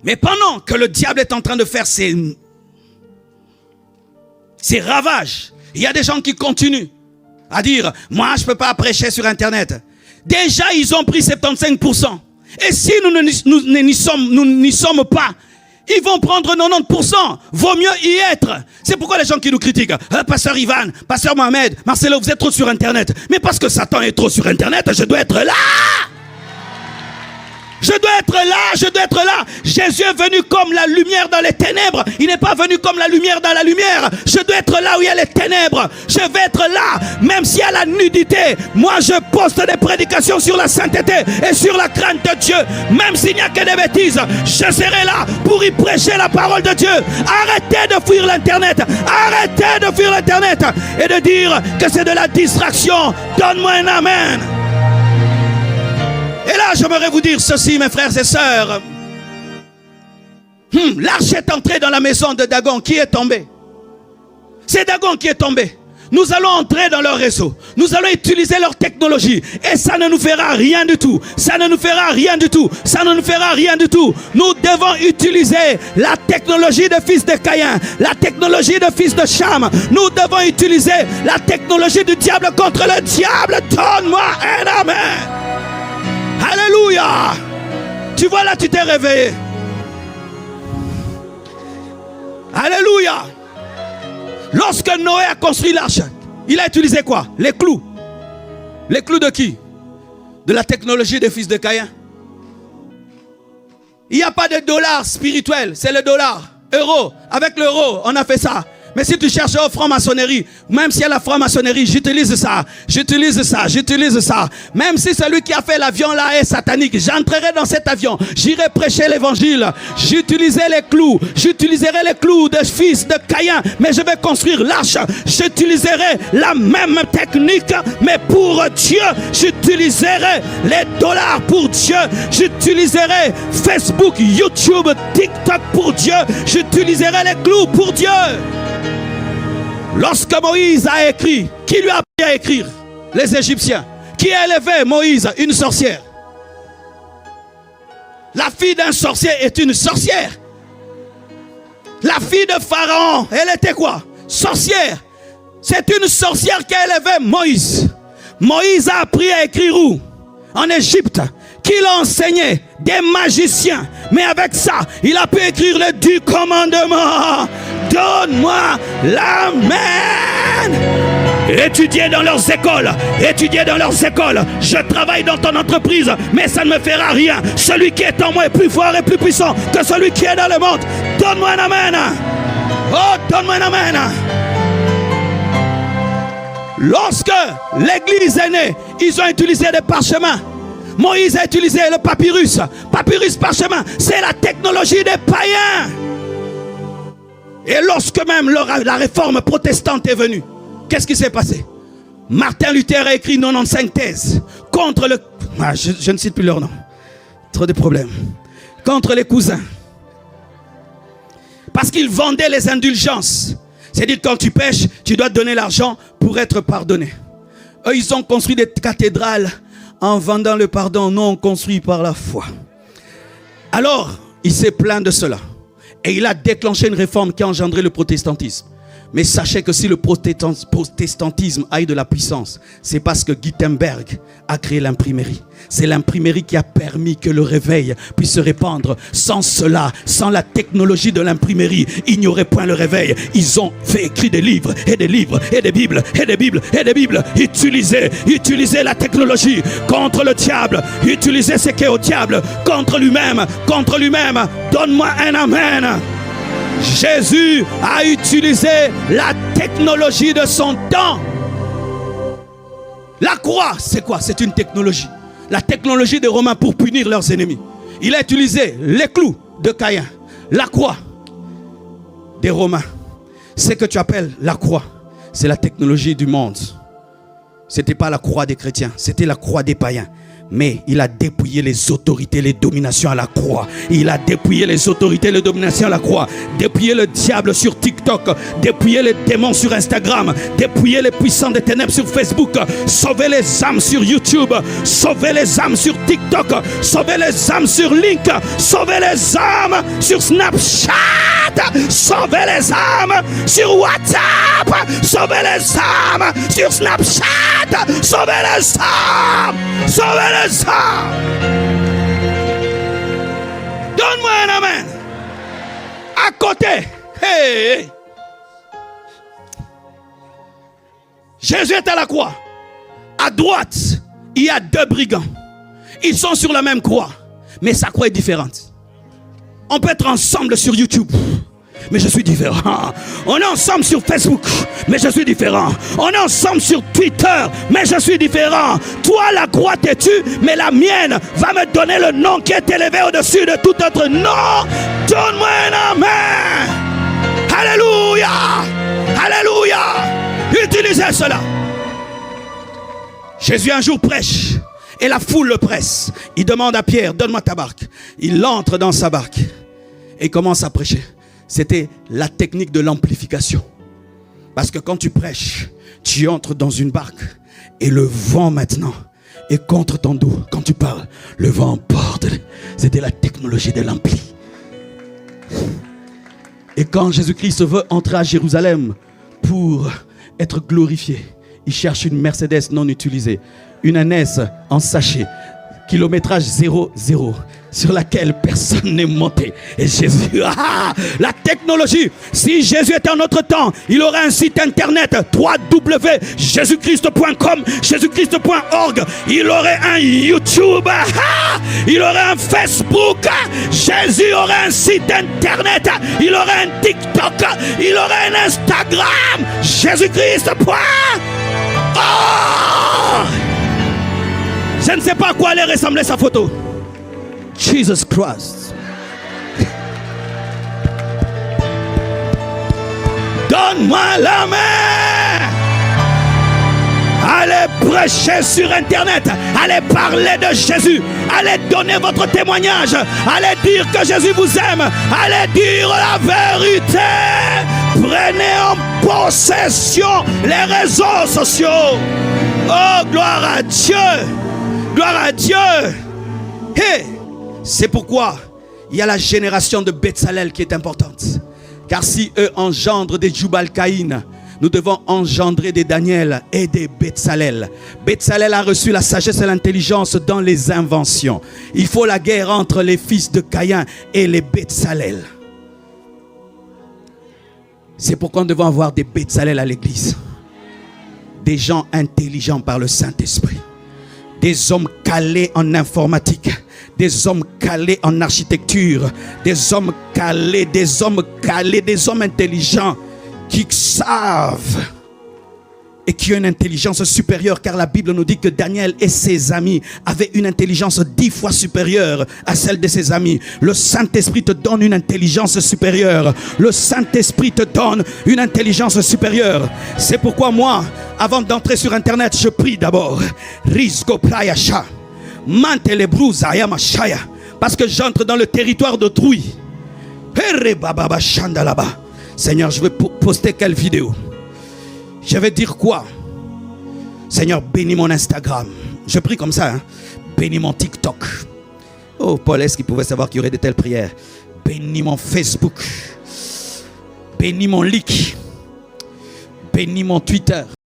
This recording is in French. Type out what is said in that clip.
Mais pendant que le diable est en train de faire ses ravages, il y a des gens qui continuent à dire, moi je ne peux pas prêcher sur Internet. Déjà ils ont pris 75%. Et si nous n'y sommes pas, ils vont prendre 90%. Vaut mieux y être. C'est pourquoi les gens qui nous critiquent, Pasteur Ivan, Pasteur Mohamed, Marcelo, vous êtes trop sur Internet. Mais parce que Satan est trop sur Internet, je dois être là. Je dois être là, je dois être là. Jésus est venu comme la lumière dans les ténèbres. Il n'est pas venu comme la lumière dans la lumière. Je dois être là où il y a les ténèbres. Je vais être là, même s'il y a la nudité. Moi, je poste des prédications sur la sainteté et sur la crainte de Dieu. Même s'il n'y a que des bêtises, je serai là pour y prêcher la parole de Dieu. Arrêtez de fuir l'Internet. Arrêtez de fuir l'Internet et de dire que c'est de la distraction. Donne-moi un amen. Et là, j'aimerais vous dire ceci, mes frères et sœurs. L'arche est entrée dans la maison de Dagon. Qui est tombé? C'est Dagon qui est tombé. Nous allons entrer dans leur réseau. Nous allons utiliser leur technologie. Et ça ne nous fera rien du tout. Ça ne nous fera rien du tout. Ça ne nous fera rien du tout. Nous devons utiliser la technologie de fils de Caïn. La technologie de fils de Cham. Nous devons utiliser la technologie du diable contre le diable. Donne-moi un amen. Alléluia. Tu vois là, tu t'es réveillé. Alléluia. Lorsque Noé a construit l'arche, il a utilisé quoi? Les clous. Les clous de qui? De la technologie des fils de Caïn. Il n'y a pas de dollar spirituel, c'est le dollar. Euro. Avec l'euro, on a fait ça. Mais si tu cherches au franc-maçonnerie, même s'il y a la franc-maçonnerie, j'utilise ça, j'utilise ça, j'utilise ça. Même si celui qui a fait l'avion là est satanique, j'entrerai dans cet avion, j'irai prêcher l'évangile. J'utiliserai les clous de fils de Caïn, mais je vais construire l'arche. J'utiliserai la même technique, mais pour Dieu. J'utiliserai les dollars pour Dieu. J'utiliserai Facebook, YouTube, TikTok pour Dieu. J'utiliserai les clous pour Dieu. Lorsque Moïse a écrit, qui lui a appris à écrire? Les Égyptiens. Qui a élevé Moïse? Une sorcière. La fille d'un sorcier est une sorcière. La fille de Pharaon, elle était quoi? Sorcière. C'est une sorcière qui a élevé Moïse. Moïse a appris à écrire où? En Égypte. Qui l'a enseigné? Des magiciens. Mais avec ça, il a pu écrire les 10 commandements. Donne-moi l'amen. Étudiez dans leurs écoles. Étudiez dans leurs écoles. Je travaille dans ton entreprise, mais ça ne me fera rien. Celui qui est en moi est plus fort et plus puissant que celui qui est dans le monde. Donne-moi un amen. Oh, donne-moi un amen. Lorsque l'église est née, ils ont utilisé des parchemins. Moïse a utilisé le papyrus. Papyrus, parchemin, c'est la technologie des païens. Et lorsque même la réforme protestante est venue, qu'est-ce qui s'est passé? Martin Luther a écrit 95 thèses contre le... je ne cite plus leur nom. Trop de problèmes. Contre les cousins. Parce qu'ils vendaient les indulgences. C'est-à-dire quand tu pêches, tu dois donner l'argent pour être pardonné. Eux, ils ont construit des cathédrales en vendant le pardon non construit par la foi. Alors, il s'est plaint de cela. Et il a déclenché une réforme qui a engendré le protestantisme. Mais sachez que si le protestantisme a eu de la puissance, c'est parce que Gutenberg a créé l'imprimerie. C'est l'imprimerie qui a permis que le réveil puisse se répandre. Sans cela, sans la technologie de l'imprimerie, il n'y aurait point le réveil. Ils ont fait écrire des livres et des livres et des bibles et des bibles et des bibles. Utilisez la technologie contre le diable. Utilisez ce qui est au diable contre lui-même. Contre lui-même. Donne-moi un amen. Jésus a utilisé la technologie de son temps. La croix, c'est quoi? C'est une technologie. La technologie des Romains pour punir leurs ennemis. Il a utilisé les clous de Caïn. La croix des Romains. Ce que tu appelles la croix, c'est la technologie du monde. Ce n'était pas la croix des chrétiens, c'était la croix des païens. Mais il a dépouillé les autorités, les dominations à la croix. Il a dépouillé les autorités, les dominations à la croix. Dépouillé le diable sur TikTok. Dépouillé les démons sur Instagram. Dépouillé les puissants des ténèbres sur Facebook. Sauver les âmes sur YouTube. Sauver les âmes sur TikTok. Sauver les âmes sur Link. Sauver les âmes sur Snapchat. Sauver les âmes sur WhatsApp. Sauver les âmes sur Snapchat. Sauver les âmes. Sauver les âmes. Donne-moi un amen. À côté. Hey. Jésus est à la croix. À droite, il y a 2 brigands. Ils sont sur la même croix, mais sa croix est différente. On peut être ensemble sur YouTube, mais je suis différent. On est ensemble sur Facebook, mais je suis différent. On est ensemble sur Twitter, mais je suis différent. Toi, la croix t'es tue, mais la mienne va me donner le nom qui est élevé au-dessus de tout autre nom. Donne-moi un amen. Alléluia. Alléluia. Utilisez cela. Jésus un jour prêche et la foule le presse. Il demande à Pierre, donne-moi ta barque. Il entre dans sa barque et commence à prêcher. C'était la technique de l'amplification. Parce que quand tu prêches, tu entres dans une barque et le vent maintenant est contre ton dos. Quand tu parles, le vent emporte. C'était la technologie de l'ampli. Et quand Jésus-Christ veut entrer à Jérusalem pour être glorifié, il cherche une Mercedes non utilisée, une NS en sachet, kilométrage 0, sur laquelle personne n'est monté. Et Jésus, la technologie. Si Jésus était en notre temps, il aurait un site internet www.jésuschrist.com, jésuschrist.org. Il aurait un YouTube, il aurait un Facebook. Jésus aurait un site internet, il aurait un TikTok, il aurait un Instagram. Jésus-Christ. Oh! Je ne sais pas à quoi allait ressembler sa photo. Jesus Christ. Donne-moi la main. Allez prêcher sur Internet. Allez parler de Jésus. Allez donner votre témoignage. Allez dire que Jésus vous aime. Allez dire la vérité. Prenez en possession les réseaux sociaux. Oh, gloire à Dieu. Gloire à Dieu. Hey, c'est pourquoi il y a la génération de Betsalel qui est importante. Car si eux engendrent des Jubal-Caïn, nous devons engendrer des Daniel et des Betsalel. Betsalel a reçu la sagesse et l'intelligence dans les inventions. Il faut la guerre entre les fils de Caïn et les Betsalel. C'est pourquoi nous devons avoir des Betsalel à l'église. Des gens intelligents par le Saint-Esprit. Des hommes calés en informatique, des hommes calés en architecture, des hommes calés, des hommes intelligents qui savent et qui ont une intelligence supérieure, car la Bible nous dit que Daniel et ses amis avaient une intelligence 10 fois supérieure à celle de ses amis. Le Saint-Esprit te donne une intelligence supérieure. Le Saint-Esprit te donne une intelligence supérieure. C'est pourquoi moi, avant d'entrer sur Internet, je prie d'abord. Parce que j'entre dans le territoire d'autrui. Seigneur, je vais poster quelle vidéo? Je vais dire quoi? Seigneur, bénis mon Instagram. Je prie comme ça, hein? Bénis mon TikTok. Oh, Paul, est-ce qu'il pouvait savoir qu'il y aurait de telles prières? Bénis mon Facebook. Bénis mon Leak. Bénis mon Twitter.